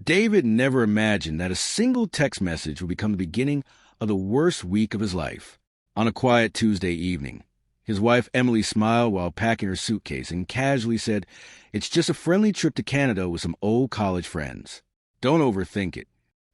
David never imagined that a single text message would become the beginning of the worst week of his life. On a quiet Tuesday evening, his wife Emily smiled while packing her suitcase and casually said, "It's just a friendly trip to Canada with some old college friends. Don't overthink it."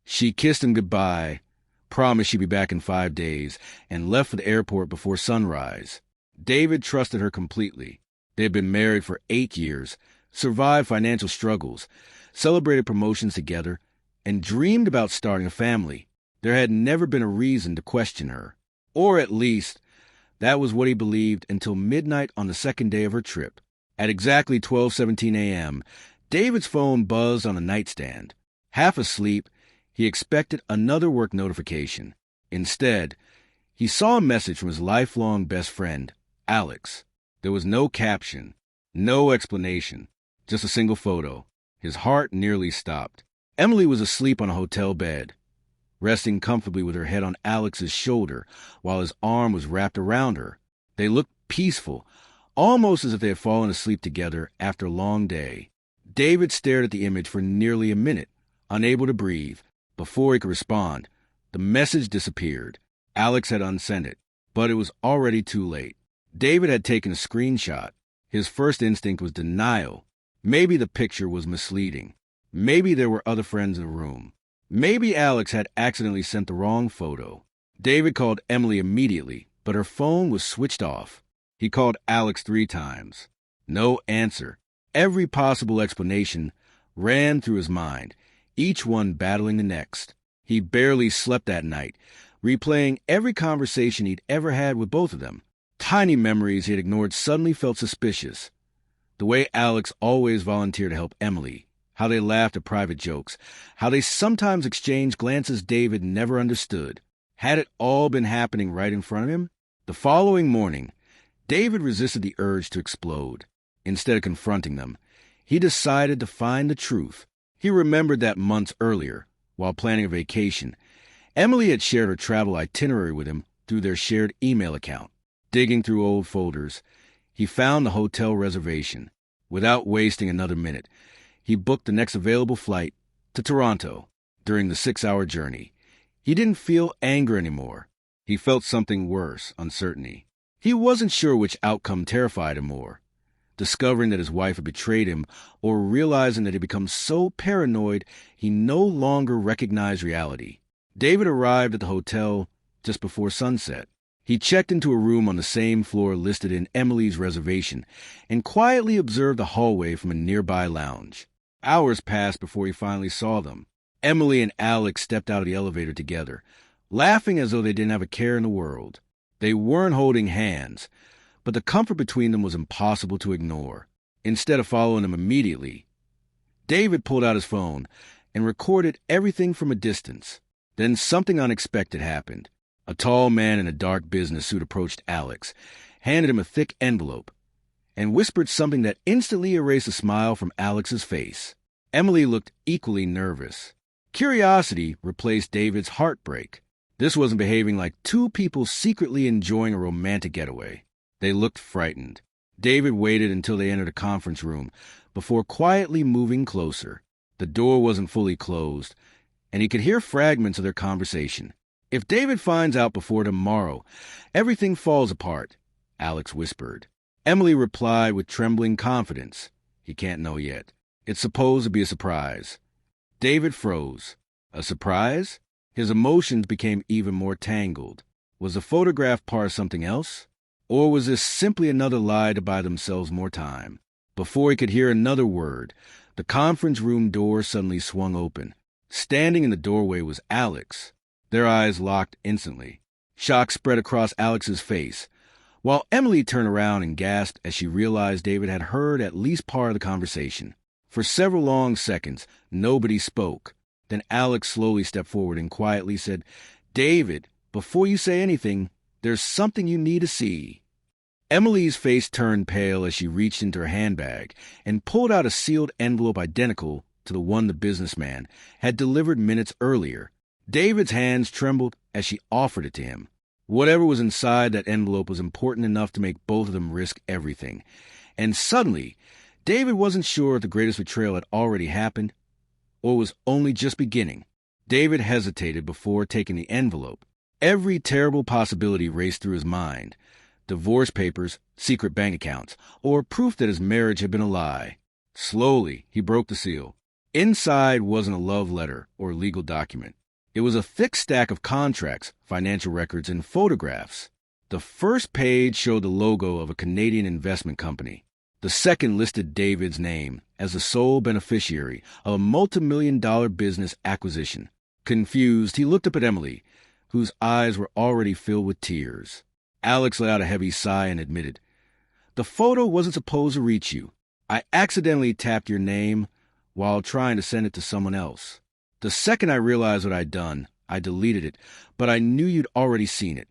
She kissed him goodbye, promised she'd be back in 5 days, and left for the airport before sunrise. David trusted her completely. They had been married for 8 years, survived financial struggles, celebrated promotions together, and dreamed about starting a family. There had never been a reason to question her. Or at least, that was what he believed until midnight on the second day of her trip. At exactly 12:17 a.m., David's phone buzzed on the nightstand. Half asleep, he expected another work notification. Instead, he saw a message from his lifelong best friend, Alex. There was no caption, no explanation, just a single photo. His heart nearly stopped. Emily was asleep on a hotel bed, resting comfortably with her head on Alex's shoulder while his arm was wrapped around her. They looked peaceful, almost as if they had fallen asleep together after a long day. David stared at the image for nearly a minute, unable to breathe. Before he could respond, the message disappeared. Alex had unsent it, but it was already too late. David had taken a screenshot. His first instinct was denial. Maybe the picture was misleading. Maybe there were other friends in the room. Maybe Alex had accidentally sent the wrong photo. David called Emily immediately, but her phone was switched off. He called Alex 3 times. No answer. Every possible explanation ran through his mind, each one battling the next. He barely slept that night, replaying every conversation he'd ever had with both of them. Tiny memories he had ignored suddenly felt suspicious. The way Alex always volunteered to help Emily, how they laughed at private jokes, how they sometimes exchanged glances David never understood. Had it all been happening right in front of him? The following morning, David resisted the urge to explode. Instead of confronting them, he decided to find the truth. He remembered that months earlier, while planning a vacation, Emily had shared her travel itinerary with him through their shared email account. Digging through old folders, he found the hotel reservation. Without wasting another minute, he booked the next available flight to Toronto. During the 6-hour journey, he didn't feel anger anymore. He felt something worse, uncertainty. He wasn't sure which outcome terrified him more, discovering that his wife had betrayed him or realizing that he'd become so paranoid he no longer recognized reality. David arrived at the hotel just before sunset. He checked into a room on the same floor listed in Emily's reservation and quietly observed the hallway from a nearby lounge. Hours passed before he finally saw them. Emily and Alex stepped out of the elevator together, laughing as though they didn't have a care in the world. They weren't holding hands, but the comfort between them was impossible to ignore. Instead of following them immediately, David pulled out his phone and recorded everything from a distance. Then something unexpected happened. A tall man in a dark business suit approached Alex, handed him a thick envelope, and whispered something that instantly erased a smile from Alex's face. Emily looked equally nervous. Curiosity replaced David's heartbreak. This wasn't behaving like two people secretly enjoying a romantic getaway. They looked frightened. David waited until they entered a conference room before quietly moving closer. The door wasn't fully closed, and he could hear fragments of their conversation. "If David finds out before tomorrow, everything falls apart," Alex whispered. Emily replied with trembling confidence. "He can't know yet. It's supposed to be a surprise." David froze. A surprise? His emotions became even more tangled. Was the photograph part of something else? Or was this simply another lie to buy themselves more time? Before he could hear another word, the conference room door suddenly swung open. Standing in the doorway was Alex. Their eyes locked instantly. Shock spread across Alex's face, while Emily turned around and gasped as she realized David had heard at least part of the conversation. For several long seconds, nobody spoke. Then Alex slowly stepped forward and quietly said, "David, before you say anything, there's something you need to see." Emily's face turned pale as she reached into her handbag and pulled out a sealed envelope identical to the one the businessman had delivered minutes earlier. David's hands trembled as she offered it to him. Whatever was inside that envelope was important enough to make both of them risk everything. And suddenly, David wasn't sure if the greatest betrayal had already happened or was only just beginning? David hesitated before taking the envelope. Every terrible possibility raced through his mind. Divorce papers, secret bank accounts, or proof that his marriage had been a lie. Slowly, he broke the seal. Inside wasn't a love letter or legal document. It was a thick stack of contracts, financial records, and photographs. The first page showed the logo of a Canadian investment company. The second listed David's name as the sole beneficiary of a multi-million-dollar business acquisition. Confused, he looked up at Emily, whose eyes were already filled with tears. Alex let out a heavy sigh and admitted, "The photo wasn't supposed to reach you. I accidentally tapped your name while trying to send it to someone else. The second I realized what I'd done, I deleted it, but I knew you'd already seen it."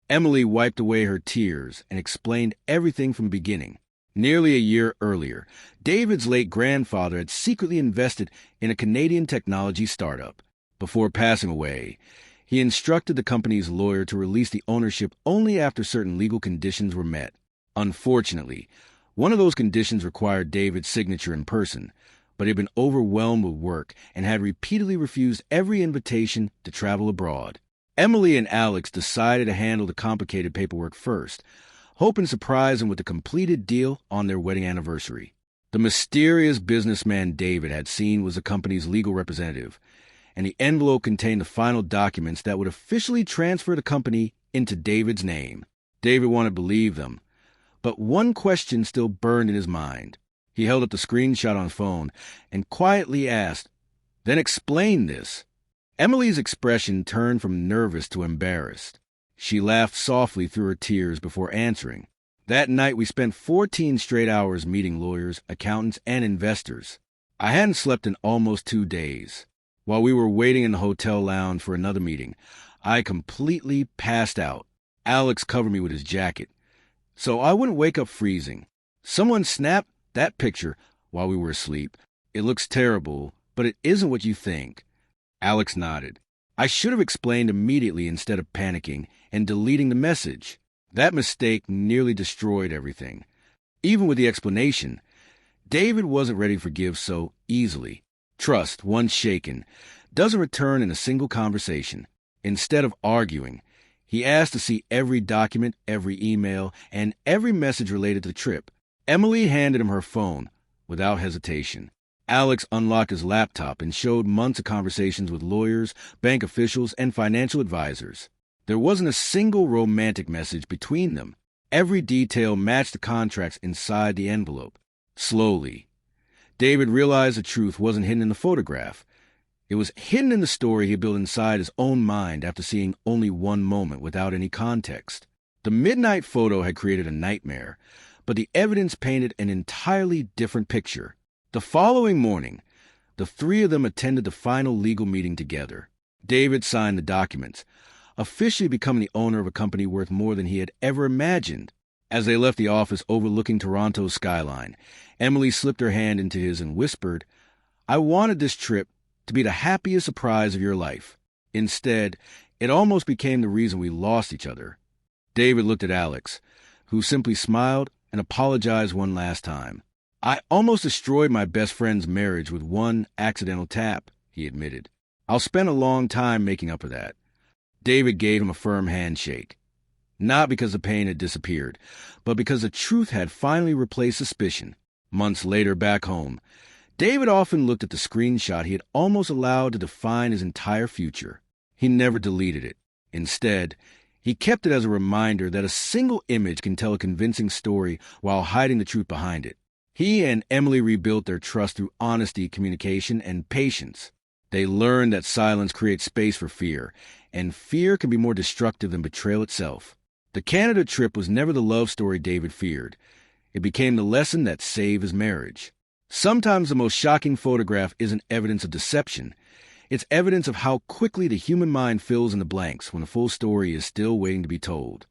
Emily wiped away her tears and explained everything from the beginning. Nearly a year earlier, David's late grandfather had secretly invested in a Canadian technology startup. Before passing away, he instructed the company's lawyer to release the ownership only after certain legal conditions were met. Unfortunately, one of those conditions required David's signature in person, but he had been overwhelmed with work and had repeatedly refused every invitation to travel abroad. Emily and Alex decided to handle the complicated paperwork first, hoping to surprise him with the completed deal on their wedding anniversary. The mysterious businessman David had seen was the company's legal representative, and the envelope contained the final documents that would officially transfer the company into David's name. David wanted to believe them, but one question still burned in his mind. He held up the screenshot on his phone and quietly asked, "Then explain this." Emily's expression turned from nervous to embarrassed. She laughed softly through her tears before answering. "That night we spent 14 straight hours meeting lawyers, accountants, and investors. I hadn't slept in almost 2 days. While we were waiting in the hotel lounge for another meeting, I completely passed out. Alex covered me with his jacket, so I wouldn't wake up freezing. Someone snapped that picture while we were asleep. It looks terrible, but it isn't what you think." Alex nodded. "I should have explained immediately instead of panicking and deleting the message. That mistake nearly destroyed everything." Even with the explanation, David wasn't ready to forgive so easily. Trust, once shaken, doesn't return in a single conversation. Instead of arguing, he asked to see every document, every email, and every message related to the trip. Emily handed him her phone without hesitation. Alex unlocked his laptop and showed months of conversations with lawyers, bank officials, and financial advisors. There wasn't a single romantic message between them. Every detail matched the contracts inside the envelope. Slowly, David realized the truth wasn't hidden in the photograph. It was hidden in the story he built inside his own mind after seeing only one moment without any context. The midnight photo had created a nightmare, but the evidence painted an entirely different picture. The following morning, the three of them attended the final legal meeting together. David signed the documents, officially becoming the owner of a company worth more than he had ever imagined. As they left the office overlooking Toronto's skyline, Emily slipped her hand into his and whispered, "I wanted this trip to be the happiest surprise of your life. Instead, it almost became the reason we lost each other." David looked at Alex, who simply smiled and apologized one last time. "I almost destroyed my best friend's marriage with one accidental tap," he admitted. "I'll spend a long time making up for that." David gave him a firm handshake. Not because the pain had disappeared, but because the truth had finally replaced suspicion. Months later, back home, David often looked at the screenshot he had almost allowed to define his entire future. He never deleted it. Instead, he kept it as a reminder that a single image can tell a convincing story while hiding the truth behind it. He and Emily rebuilt their trust through honesty, communication, and patience. They learned that silence creates space for fear, and fear can be more destructive than betrayal itself. The Canada trip was never the love story David feared. It became the lesson that saved his marriage. Sometimes the most shocking photograph isn't evidence of deception. It's evidence of how quickly the human mind fills in the blanks when the full story is still waiting to be told.